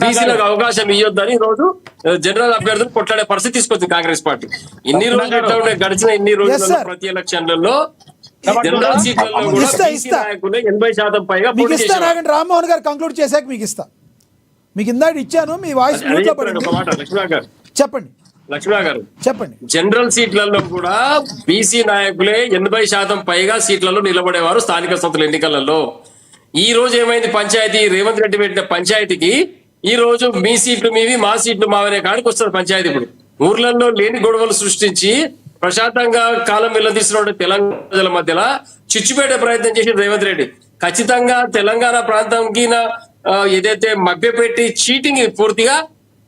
బీసీలకు అవకాశం ఇవ్వద్దని ఈ రోజు జనరల్ అభ్యర్థులు కొట్లాడే పరిస్థితి తీసుకొచ్చింది కాంగ్రెస్ పార్టీ. ఇన్ని రోజులు గడిచిన ఇన్ని రోజుల్లో ప్రతి ఎలక్షన్లలో జనరల్ సీట్లలో కూడా బీసీ నాయకులు 80% పైగా పోటీ చేశారు. రామ్మోహన్ గారు కంక్లూడ్ చేశాక మీకు ఇస్తా. మీకు ఇందాక ఇచ్చాను, మీ వాయిస్ చెప్పండి. లక్ష్మణ గారు చెప్పండి. జనరల్ సీట్లలో కూడా బీసీ నాయకులే 80% పైగా సీట్లలో నిలబడేవారు స్థానిక సంస్థల ఎన్నికలలో. ఈ రోజు ఏమైంది, పంచాయతీ రేవంత్ రెడ్డి పెట్టిన పంచాయతీకి ఈ రోజు మీ సీట్లు మీవి మా సీట్లు మావనే కాడికి వస్తారు పంచాయతీ. ఇప్పుడు ఊర్లలో లేని గొడవలు సృష్టించి ప్రశాంతంగా కాలం వెల్లదీసిన తెలంగాణ ప్రజల మధ్యలో చిచ్చుపెట్టే ప్రయత్నం చేసిన రేవంత్ రెడ్డి ఖచ్చితంగా తెలంగాణ ప్రాంతంకి ఏదైతే మభ్యపెట్టి చీటింగ్ పూర్తిగా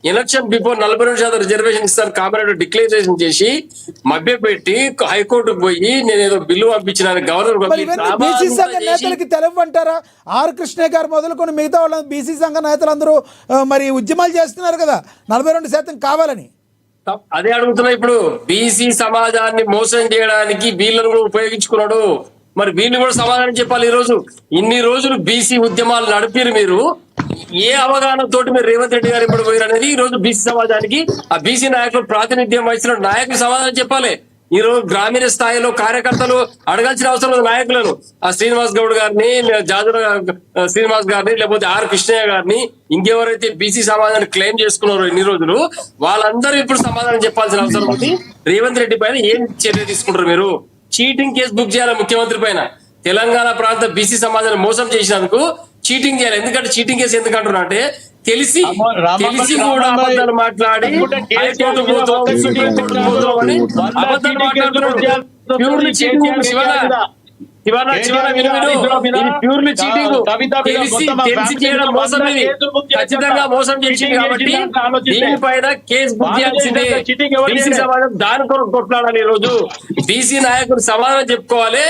ఎలక్షన్ బిఫోర్ 42% రిజర్వేషన్ ఇస్తాను కాబట్టి డిక్లరేషన్ చేసి మభ్యపెట్టి హైకోర్టుకు పోయి నేను ఏదో బిల్లు పంపించిన గవర్నర్ బీసీ సంఘ నేతలకి తెలవంటారా? ఆర్ కృష్ణ గారు మొదలుకొని మిగతా వాళ్ళ బీసీ సంఘ నేతలందరూ మరి ఉద్యమాలు చేస్తున్నారు కదా 42% కావాలని. అదే అడుగుతున్నా. ఇప్పుడు బీసీ సమాజాన్ని మోసం చేయడానికి వీళ్ళను కూడా ఉపయోగించుకున్నాడు. మరి వీళ్ళు కూడా సమాధానం చెప్పాలి. ఈ రోజు ఇన్ని రోజులు బీసీ ఉద్యమాలు నడిపారు మీరు, ఏ అవగాహన తోటి మీరు రేవంత్ రెడ్డి గారు ఇప్పుడు పోయారు అనేది ఈ రోజు బీసీ సమాజానికి ఆ బీసీ నాయకులు ప్రాతినిధ్యం వహిస్తున్న నాయకులు సమాధానం చెప్పాలి. ఈ రోజు గ్రామీణ స్థాయిలో కార్యకర్తలు అడగాల్సిన అవసరం లేదు నాయకులను. ఆ శ్రీనివాస్ గౌడ్ గారిని, జాజుల శ్రీనివాస్ గారిని, లేకపోతే ఆర్ కృష్ణయ్య గారిని, ఇంకెవరైతే బీసీ సమాజాన్ని క్లెయిమ్ చేసుకున్నారో ఇన్ని రోజులు వాళ్ళందరూ ఇప్పుడు సమాధానం చెప్పాల్సిన అవసరం ఉంది. రేవంత్ రెడ్డి పైన ఏం చర్య తీసుకుంటారు మీరు? చీటింగ్ కేసు బుక్ చేయాలి ముఖ్యమంత్రి పైన. తెలంగాణ ప్రాంత బీసీ సమాజాన్ని మోసం చేసినందుకు చీటింగ్ చేయాలి. ఎందుకంటే చీటింగ్ కేసు ఎందుకు అంటున్నా అంటే తెలిసి కూడా అబద్ధాలు మాట్లాడి హైకోర్టు పోతాం, సుప్రీం కోర్టు పోతాం అని అబద్ధాలు మాట్లాడుతున్నాడు. ప్యూర్లీ చీటింగ్ ప్యూర్లీ చీటింగ్, తెలిసి చేయడం మోసం. ఇది ఖచ్చితంగా మోసం చేసింది కాబట్టి దీనిపైన కేసు బుక్ చేయాల్సిందే. బీసీ సమాజం దాని కొరకు కొట్లాడాలి. ఈ రోజు బీసీ నాయకులు సమాధానం చెప్పుకోవాలి.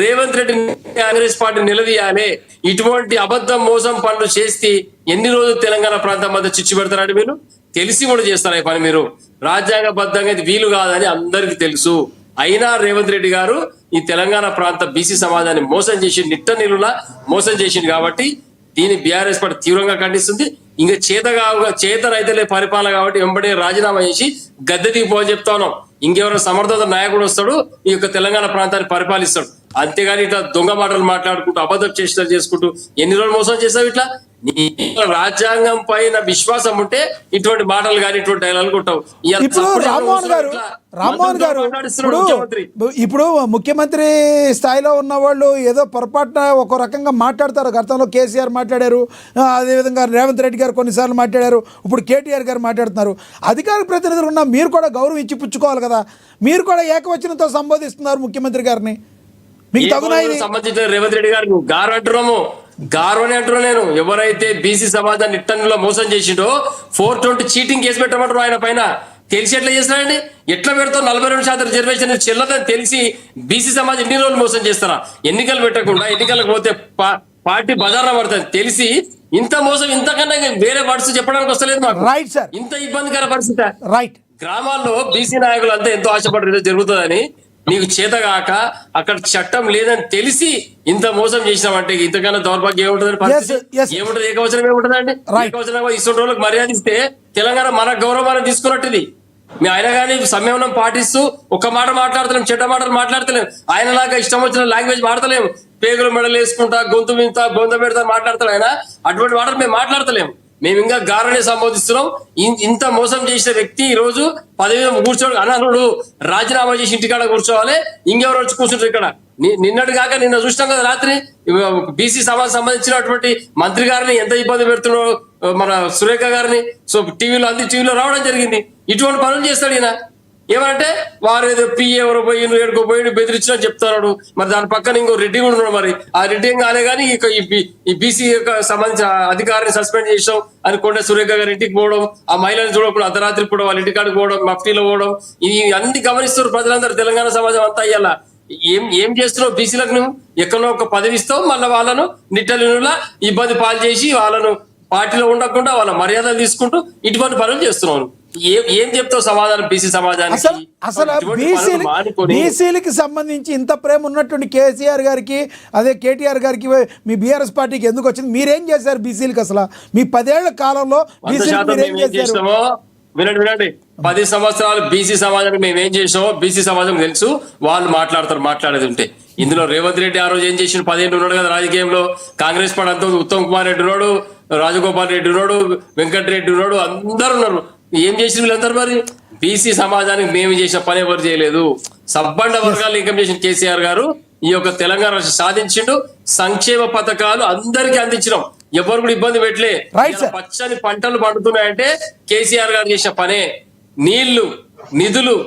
రేవంత్ రెడ్డి కాంగ్రెస్ పార్టీ నిలదీయాలి. ఇటువంటి అబద్ధం మోసం పనులు చేస్తే ఎన్ని రోజులు తెలంగాణ ప్రాంతం మధ్య చిచ్చు పెడతారంటే మీరు తెలిసి కూడా చేస్తారు ఈ పని. మీరు రాజ్యాంగబద్ధంగా ఇది వీలు కాదని అందరికీ తెలుసు. అయినా రేవంత్ రెడ్డి గారు ఈ తెలంగాణ ప్రాంత బీసీ సమాజాన్ని మోసం చేసి నిట్ట నిలులా మోసం చేసింది కాబట్టి దీన్ని బీఆర్ఎస్ పార్టీ తీవ్రంగా ఖండిస్తుంది. ఇంకా చేతనైతే పరిపాలన కాబట్టి వెంబడే రాజీనామా చేసి గద్దె దిగిపోని చెప్తా ఉన్నాం. ఇంకెవరైనా సమర్థత నాయకుడు వస్తాడు ఈ యొక్క తెలంగాణ ప్రాంతాన్ని పరిపాలిస్తాడు. అంతేగాని ఇట్లా దొంగ మాటలు మాట్లాడుకుంటూ అబద్ధం చేష్టలు చేసుకుంటూ ఎన్ని రోజులు మోసం చేస్తావు? ఇట్లా రాజ్యాంగం పైన విశ్వాసం ఉంటే ఇటువంటి మాటలు కానీ ఇటువంటి డైలాగులు కొట్టావు. ఇప్పుడు రామ్మోహన్ గారు ఇప్పుడు ముఖ్యమంత్రి స్థాయిలో ఉన్న వాళ్ళు ఏదో పొరపాటున ఒక రకంగా మాట్లాడతారు. గతంలో కేసీఆర్ మాట్లాడారు, అదేవిధంగా రేవంత్ రెడ్డి గారు కొన్నిసార్లు మాట్లాడారు, ఇప్పుడు కేటీఆర్ గారు మాట్లాడుతున్నారు. అధికార ప్రతినిధులు ఉన్న మీరు కూడా గౌరవం ఇచ్చి పుచ్చుకోవాలి కదా. మీరు కూడా ఏకవచనంతో సంబోధిస్తున్నారు ముఖ్యమంత్రి గారిని. మీకు తగునా సంబంధించిన రేవంత్ రెడ్డి గారు గారు అంటున్నాము, గారు అని అంటున్నా నేను. ఎవరైతే బీసీ సమాజాన్ని నిట్టన్నులో మోసం చేసిండో 420 చీటింగ్ కేసు పెట్టమంటారు ఆయన పైన. తెలిసి ఎట్లా చేస్తారండి? ఎట్లా పెడతావు? 42% రిజర్వేషన్ చెల్లదని తెలిసి బీసీ సమాజం ఎన్ని రోజులు మోసం చేస్తారా? ఎన్నికలు పెట్టకుండా ఎన్నికలకు పోతే పార్టీ బజార్లో పడుతుంది. తెలిసి ఇంత మోసం ఇంతకన్నా వేరే వర్డ్స్ చెప్పడానికి వస్తలేదు మాకు. రైట్ సార్, ఇంత ఇబ్బందికర పరిస్థితి. రైట్. గ్రామాల్లో బీసీ నాయకులు అంతా ఎంతో ఆశపడరు జరుగుతుందని. నీకు చేతగాక అక్కడ చట్టం లేదని తెలిసి ఇంత మోసం చేసినామంటే ఇంతకన్నా దౌర్భాగ్యం ఏముంటుంది? ఏముంటది? ఏకవచనం ఏముంటదండి? ఏకవచనం ఇటువంటి రోజులకు మర్యాద ఇస్తే తెలంగాణ మన గౌరవాన్ని తీసుకున్నట్టుది. మీ ఆయన కానీ సంయమనం పాటిస్తూ ఒక్క మాట మాట్లాడతలేము, చెడ్డ మాటలు మాట్లాడతలేము. ఆయనలాగా ఇష్టం వచ్చిన లాంగ్వేజ్ వాడతలేము. పేగులు మెడలు వేసుకుంటా గొంతు మింత బొంద పెడతా మాట్లాడతాడు ఆయన. అటువంటి మాటలు మేము మాట్లాడతలేము. మేము ఇంకా గారనే సంబోధిస్తున్నాం. ఇంత మోసం చేసిన వ్యక్తి ఈ రోజు పదవి కూర్చోడు అనర్హుడు. రాజీనామా చేసి ఇంటికాడ కూర్చోవాలి. ఇంకెవరు వచ్చి కూర్చుంటారు ఇక్కడ? నిన్నటి కాక నిన్న చూసినాం కదా రాత్రి బీసీ సమాజం సంబంధించినటువంటి మంత్రి గారిని ఎంత ఇబ్బంది పెడుతున్నారో మన సురేఖ గారిని. సో టీవీలో రావడం జరిగింది. ఇటువంటి పనులు చేస్తాడు ఈయన. ఏమంటే వారు ఏదో పిఏ ఎవరు పోయి ఎడుకో పోయి బెదిరించినా చెప్తాడు. మరి దాని పక్కన ఇంకో రెడ్డి కూడా ఉన్నాడు. మరి ఆ రెడ్డి ఏం కాలే కానీ ఈ బీసీ సంబంధించిన అధికారిని సస్పెండ్ చేసాం అని కొండ సురేఖ గారి ఇంటికి పోవడం, ఆ మహిళను చూడకుండా అర్ధరాత్రి కూడా వాళ్ళ ఇంటికాడికి పోవడం, మఫ్టీలో పోవడం, ఇవి అన్ని గమనిస్తారు ప్రజలందరూ. తెలంగాణ సమాజం అంతా అయ్యాల ఏం చేస్తున్నావు? బీసీలకు నువ్వు ఎక్కడో ఒక పదవి ఇస్తావు, మళ్ళీ వాళ్ళను నిట్టలినులా ఇబ్బంది పాలు చేసి వాళ్ళను పార్టీలో ఉండకుండా వాళ్ళ మర్యాదలు తీసుకుంటూ ఇటువంటి పనులు చేస్తున్నావు. ఏం చెప్తావు సమాధానం బీసీ సమాజానికి? అసలు ఇటువంటి పనులు మానుకొని బీసీలకి సంబంధించి ఇంత ప్రేమ ఉన్నటువంటి కేసీఆర్ గారికి అదే కేటీఆర్ గారికి మీ బీఆర్ఎస్ పార్టీకి ఎందుకు వచ్చింది? మీరేం చేశారు బీసీలకి? అసలు మీ 10 ఏళ్ల కాలంలో 100% మీరేం మేము ఏం చేసినామో వినండి 10 సంవత్సరాలు బీసీ సమాజానికి మేము ఏం చేసామో బీసీ సమాజం తెలుసు. వాళ్ళు మాట్లాడేది ఉంటే ఇందులో రేవంత్ రెడ్డి ఆ రోజు ఏం చేసిన 10 ఏళ్ళు ఉన్నాడు కదా రాజకీయంలో. కాంగ్రెస్ పార్టీ అంతా ఉత్తమ్ కుమార్ రెడ్డి ఉన్నాడు, రాజగోపాల్ రెడ్డి ఉన్నాడు, వెంకటరెడ్డి ఉన్నాడు, అందరు ఉన్నారు. ఏం చేసిన వీళ్ళందరూ? మరి బీసీ సమాజానికి మేము చేసిన పని ఎవరు చేయలేదు. సబ్బండ వర్గాలు ఇన్కమ్ చేసిన కేసీఆర్ గారు ఈ యొక్క తెలంగాణ రాష్ట్రం సాధించిండు. సంక్షేమ పథకాలు అందరికీ అందించడం, ఎవరు కూడా ఇబ్బంది పెట్టలే. పచ్చని పంటలు పండుతున్నాయంటే కేసీఆర్ గారు చేసిన పనే. నీళ్లు, నిధులు,